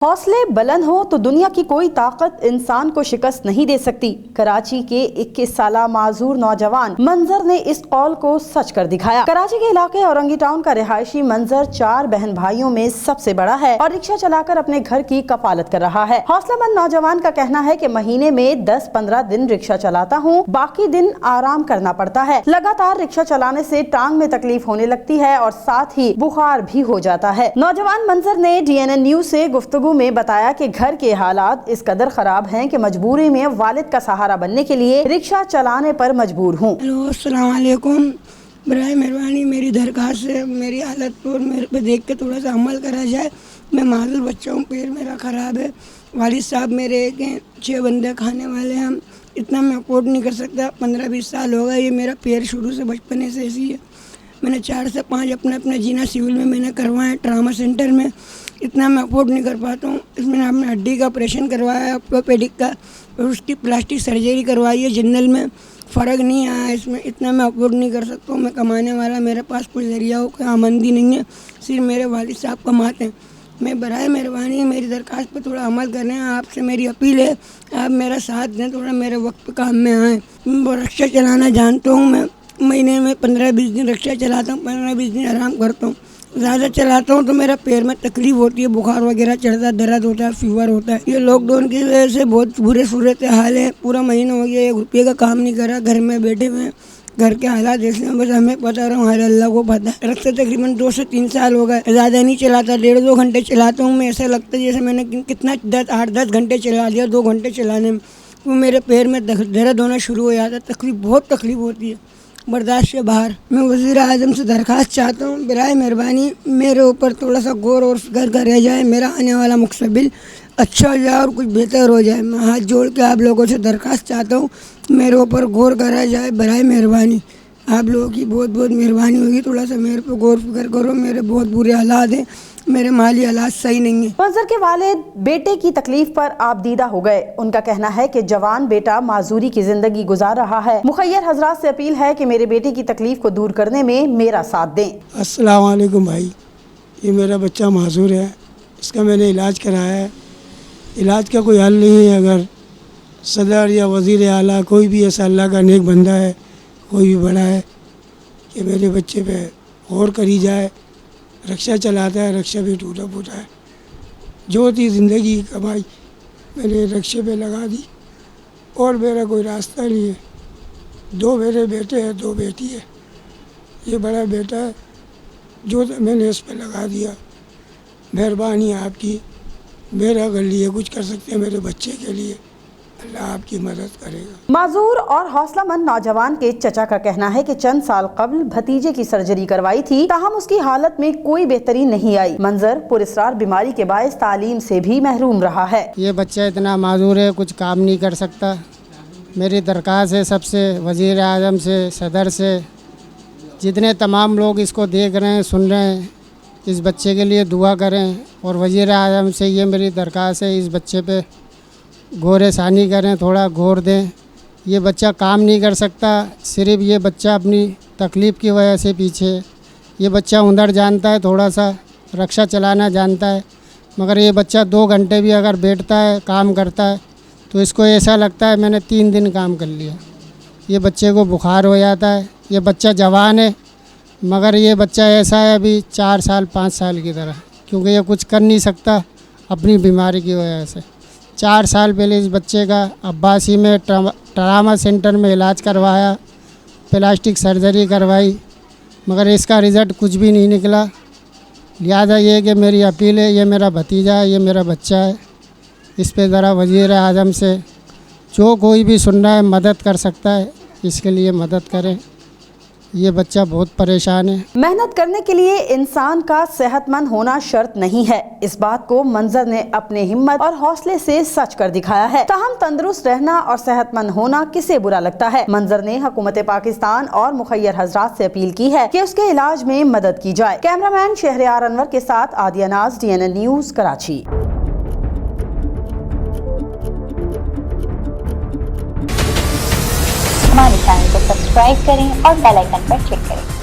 حوصلے بلند ہو تو دنیا کی کوئی طاقت انسان کو شکست نہیں دے سکتی۔ کراچی کے 21 سالہ معذور نوجوان منظر نے اس قول کو سچ کر دکھایا۔ کراچی کے علاقے اورنگی ٹاؤن کا رہائشی منظر 4 بہن بھائیوں میں سب سے بڑا ہے اور رکشہ چلا کر اپنے گھر کی کفالت کر رہا ہے۔ حوصلہ مند نوجوان کا کہنا ہے کہ مہینے میں 10-15 دن رکشہ چلاتا ہوں، باقی دن آرام کرنا پڑتا ہے۔ لگاتار رکشہ چلانے سے ٹانگ میں تکلیف ہونے لگتی ہے اور ساتھ ہی بخار بھی ہو جاتا ہے۔ نوجوان منظر نے DNN نیوز سے گفتگو میں بتایا کہ گھر کے حالات اس قدر خراب ہیں کہ مجبوری میں والد کا سہارا بننے کے لیے رکشہ چلانے پر مجبور ہوں۔ السلام علیکم، برائے مہربانی میری درخواست ہے، میری حالت پر میرے پہ دیکھ کے تھوڑا سا عمل کرا جائے۔ میں معذور بچہ ہوں، پیر میرا خراب ہے، والد صاحب میرے ایک ہیں، 6 بندے کھانے والے ہیں، اتنا میں افورڈ نہیں کر سکتا۔ 15-20 سال ہو گئے، یہ میرا پیر شروع سے بچپنے سے ایسی ہے۔ میں نے 4 سے 5 اپنا جینا سول میں نے کروایا، ٹراما سینٹر میں، اتنا میں افورڈ نہیں کر پاتا ہوں۔ اس میں ہم نے ہڈی کا آپریشن کروایا ہے، اپوپیڈک کا، اور اس کی پلاسٹک سرجری کروائی ہے جنرل میں، فرق نہیں آیا اس میں، اتنا میں افورڈ نہیں کر سکتا ہوں۔ میں کمانے والا، میرے پاس کوئی ذریعہ ہو، کوئی آمدنی نہیں ہے، صرف میرے والد صاحب کماتے ہیں۔ میں برائے مہربانی میری درخواست پہ تھوڑا عمل کریں، آپ سے میری اپیل ہے، آپ میرا ساتھ دیں، تھوڑا میرے وقت پہ کام میں آئیں۔ میں رکشہ چلانا جانتا ہوں، میں مہینے میں 15-20 دن رکشہ چلاتا ہوں، 15-20 دن آرام کرتا ہوں۔ زیادہ چلاتا ہوں تو میرا پیر میں تکلیف ہوتی ہے، بخار وغیرہ چڑھتا ہے، درد ہوتا ہے، فیور ہوتا ہے۔ یہ لاک ڈاؤن کی وجہ سے بہت برے صورت حال ہے، پورا مہینہ ہو گیا 1 روپے کا کام نہیں کرا، گھر میں بیٹھے ہوئے ہیں، گھر کے حالات ایسے ہیں، بس ہمیں پتہ رہا ہوں، ہر اللہ کو پتہ ہے۔ رکشہ تقریباً 2 سے 3 سال ہو گئے، زیادہ نہیں چلاتا، 1.5-2 گھنٹے چلاتا ہوں میں، ایسا لگتا ہے جیسے میں نے کتنا 8-10 گھنٹے چلا لیا 2 گھنٹے چلانے میں۔ وہ میرے پیر میں درد ہونا شروع ہو جاتا ہے، تکلیف بہت تکلیف ہوتی ہے، برداشت سے باہر۔ میں وزیر اعظم سے درخواست چاہتا ہوں، برائے مہربانی میرے اوپر تھوڑا سا غور اور فکر کرا جائے، میرا آنے والا مستقبل اچھا ہو جائے اور کچھ بہتر ہو جائے۔ میں ہاتھ جوڑ کے آپ لوگوں سے درخواست چاہتا ہوں، میرے اوپر غور کرا جائے، برائے مہربانی آپ لوگوں کی بہت بہت مہربانی ہوگی، تھوڑا سا میرے پہ غور فکر کرو، میرے بہت برے حالات ہیں، میرے مالی حالات صحیح نہیں ہیں۔ منظر کے والد بیٹے کی تکلیف پر آپ دیدہ ہو گئے۔ ان کا کہنا ہے کہ جوان بیٹا معذوری کی زندگی گزار رہا ہے۔ مخیر حضرات سے اپیل ہے کہ میرے بیٹے کی تکلیف کو دور کرنے میں میرا ساتھ دیں۔ السلام علیکم بھائی، یہ میرا بچہ معذور ہے، اس کا میں نے علاج کرایا ہے، علاج کا کوئی حل نہیں ہے۔ اگر صدر یا وزیر اعلیٰ کوئی بھی ایسا اللہ کا نیک بندہ ہے، کوئی بھی بڑا ہے، کہ میرے بچے پہ غور کری جائے۔ رکشہ چلاتا ہے، رکشہ بھی ٹوٹا پھوٹا ہے، جو تھی زندگی کی کمائی میں نے رکشے پہ لگا دی، اور میرا کوئی راستہ نہیں ہے۔ 2 میرے بیٹے ہیں، 2 بیٹی ہے، یہ بڑا بیٹا ہے، جو میں نے اس پہ لگا دیا۔ مہربانی آپ کی، میرا اگر لیے کچھ کر سکتے ہیں میرے بچے کے لیے، اللہ آپ کی مدد کرے گا۔ معذور اور حوصلہ مند نوجوان کے چچا کا کہنا ہے کہ چند سال قبل بھتیجے کی سرجری کروائی تھی، تاہم اس کی حالت میں کوئی بہتری نہیں آئی۔ منظر پراسرار بیماری کے باعث تعلیم سے بھی محروم رہا ہے۔ یہ بچہ اتنا معذور ہے، کچھ کام نہیں کر سکتا۔ میری درخواست ہے سب سے، وزیر اعظم سے، صدر سے، جتنے تمام لوگ اس کو دیکھ رہے ہیں، سن رہے ہیں، اس بچے کے لیے دعا کریں، اور وزیر اعظم سے یہ میری درخواست ہے، اس بچے پہ غور ثانی کریں، تھوڑا غور دیں۔ یہ بچہ کام نہیں کر سکتا، صرف یہ بچہ اپنی تکلیف کی وجہ سے پیچھے۔ یہ بچہ ہنر جانتا ہے، تھوڑا سا رکشہ چلانا جانتا ہے، مگر یہ بچہ 2 گھنٹے بھی اگر بیٹھتا ہے، کام کرتا ہے، تو اس کو ایسا لگتا ہے میں نے 3 دن کام کر لیا۔ یہ بچے کو بخار ہو جاتا ہے۔ یہ بچہ جوان ہے، مگر یہ بچہ ایسا ہے ابھی 4 سال 5 سال کی طرح، کیونکہ یہ کچھ کر نہیں سکتا اپنی بیماری کی وجہ سے۔ 4 سال پہلے اس بچے کا عباسی میں ٹراما سینٹر میں علاج کروایا، پلاسٹک سرجری کروائی، مگر اس کا رزلٹ کچھ بھی نہیں نکلا۔ لہٰذا یہ کہ میری اپیل ہے، یہ میرا بھتیجا ہے، یہ میرا بچہ ہے، اس پہ ذرا وزیر اعظم سے جو کوئی بھی سن رہا ہے مدد کر سکتا ہے، اس کے لیے مدد کریں۔ یہ بچہ بہت پریشان ہے۔ محنت کرنے کے لیے انسان کا صحت مند ہونا شرط نہیں ہے، اس بات کو منظر نے اپنے ہمت اور حوصلے سے سچ کر دکھایا ہے۔ تاہم تندرست رہنا اور صحت مند ہونا کسے برا لگتا ہے؟ منظر نے حکومت پاکستان اور مخیر حضرات سے اپیل کی ہے کہ اس کے علاج میں مدد کی جائے۔ کیمرامین شہریار انور کے ساتھ عادیہ ناز، DNN نیوز، کراچی۔ ہمارے چینل کو سبسکرائب کریں اور بیل آئیکن پر کلک کریں۔